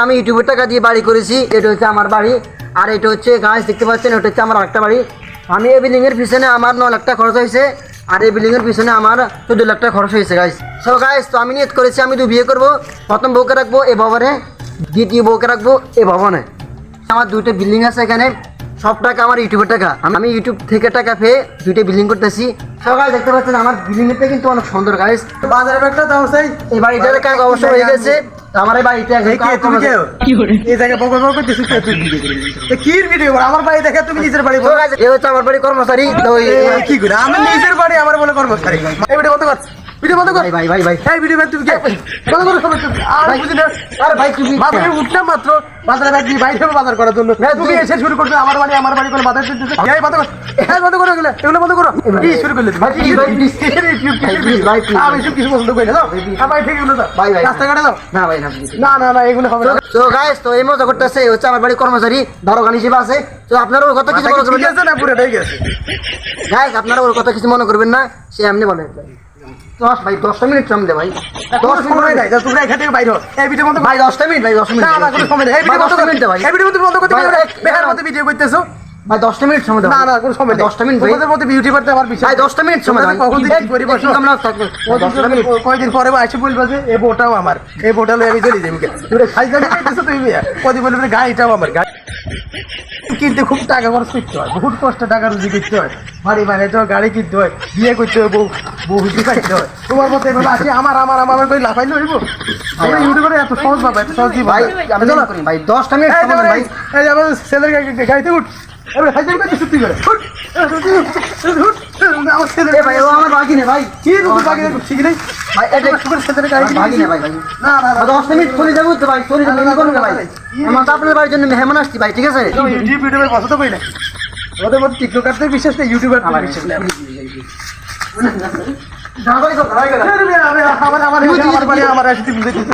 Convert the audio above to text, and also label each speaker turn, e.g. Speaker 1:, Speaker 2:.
Speaker 1: আমি ইউটিউবের টাকা দিয়ে বাড়ি করেছি। এটা হচ্ছে আমার বাড়ি, আর এটা হচ্ছে গাছ দেখতে পাচ্ছেন, এটা হচ্ছে আমার আরেকটা বাড়ি। আমি এই বিল্ডিংয়ের পিছনে আমার 9 লাখ টাকা খরচ হয়েছে, আর এই বিল্ডিংয়ের পিছনে আমার 14 লাখ টাকা খরচ হয়েছে গাইস। সো গাইস, তো আমি নিয়ত করেছি আমি 2 বিয়ে করবো। প্রথম বউকে রাখবো এই ভবনে, দ্বিতীয় বউকে রাখবো এই ভবনে। আমার 2টা বিল্ডিং আছে এখানে, সব টাকা আমার ইউটিউবের টাকা। আমি ইউটিউব থেকে টাকা পেয়ে 2টা বিল্ডিং করতেছি। সবাই দেখতে পাচ্ছেন আমার বিল্ডিংটা কিন্তু অনেক সুন্দর গাইস।
Speaker 2: বাজারের একটা দাও চাই
Speaker 1: এই বাড়িটার কাজ অবশ্য হয়ে গেছে। আমার এই বাড়িটা
Speaker 2: তুমি কেউ এই জায়গায় বকর বকর করতেছিস কে? তুই ভিডিও করিস কি ভিডিও কর? আমার বাড়ি দেখে তুমি নিজের বাড়ি বল।
Speaker 1: এ হচ্ছে আমার বাড়ি কর্মচারী। তো
Speaker 2: কি করে আমি নিজের বাড়ি আমার বলে কর্মচারী? এই ভিডিও বন্ধ কর, ভিডিও বন্ধ কর।
Speaker 1: ভাই ভাই ভাই
Speaker 2: এই ভিডিও তুমি কে বন্ধ করো? আর বুঝি না।
Speaker 1: আরে ভাই তুমি
Speaker 2: বাজারে উঠলাম মাত্র, বাজারে ব্যাগ দিয়ে বাইরে বাজার করার জন্য তুমি এসে শুরু করছো আমার বাড়ি করে বাজার দিতেছো। এই বন্ধ কর, এই বন্ধ করো, এগুলো বন্ধ করো। কি শুরু করলে তুমি? আমি সব কিছু পছন্দ করি না। দাও ভাই, ঠিক এগুলো দাও ভাই, রাস্তাঘাটে দাও।
Speaker 1: না ভাই
Speaker 2: না না না, এগুলো হবে না।
Speaker 1: তো গাইস, তো এই মজা করতেছে হচ্ছে আমার বাড়ি কর্মচারী দারোগান হিসেবে আছে। তো আপনারা ওর কথা কিছু মনে করবেন
Speaker 2: ঠিক আছে না, পুরোটাই গেছে
Speaker 1: গাইস, আপনারা ওর কথা কিছু মনে করবেন না, সে এমনি বলে। 10 মিনিট টাইম দে ভাই,
Speaker 2: 10 সময় নাই। তোমরা এখান থেকে বাইরে হও। এই ভিডিও বন্ধ
Speaker 1: ভাই 10 মিনিট ভাই, 10 মিনিট
Speaker 2: না না, কোনো সময় নেই। এই ভিডিও বন্ধ করতে
Speaker 1: ভাই,
Speaker 2: এই ভিডিও বন্ধ করতে বেহার মতো ভিডিও করতেছো
Speaker 1: ভাই 10 মিনিট সময় দাও।
Speaker 2: না না, কোনো সময় নেই।
Speaker 1: 10 মিনিট ভাই,
Speaker 2: তোমাদের মধ্যে বিউটি পারতে আমার বিষয়
Speaker 1: ভাই 10 মিনিট সময় দাও।
Speaker 2: কখন থেকে কি করি বসো?
Speaker 1: আমরা থাকবো 10 মিনিট।
Speaker 2: কয়দিন পরে এসে বলবো যে এই বোটাও আমার, এই বোটা লয়ে আমি চলে যাবো। তুমি খাই জানি কইতেছো তুমি, কদি বলবে গাড়িটাও আমার। গাড়ি কিনতে খুব টাকা খরচ করতে হয়, বহুত কষ্ট টাকা রুজি করতে হয়, বাড়ি বানাইতে হয়, গাড়ি কিনতে হয়, বিয়ে করতে হয়, বউ হুজি পাইতে হয়। তোমার মতো এভাবে আছে আমার আমার আমার করে লাফাইলে হইব? আমরা ইউটিউবে এত সহজ ভাবে, এত সহজ
Speaker 1: ভাই আমি জানা করি ভাই 10 মিনিট সময় দেন ভাই।
Speaker 2: এই যে আমার ছেলের গাড়িতে উঠ, এবারে খাই যাবে সত্যি করে উঠ, উঠ। আমার ছেলে
Speaker 1: এ ভাই ও আমার বাকি না ভাই,
Speaker 2: কি রকম বাকি ঠিক নেই
Speaker 1: ভাই এটা
Speaker 2: সুপার ছেলের গাড়ি
Speaker 1: বাকি না ভাই। ভাই
Speaker 2: না না না,
Speaker 1: 10 মিনিট চলে যাবো তো ভাই, চলে যাবো করুন না ভাই। আমার তো আপনার বাড়ির জন্য মেহমান আসছি ভাই, ঠিক আছে?
Speaker 2: ইউটিউব ভিডিও কথা তো কই না, ওদের মধ্যে টিকটকারতে বিশ্বাস নেই, ইউটিউবার বিশ্বাস নেই। আমার আসতে বুঝে দিতে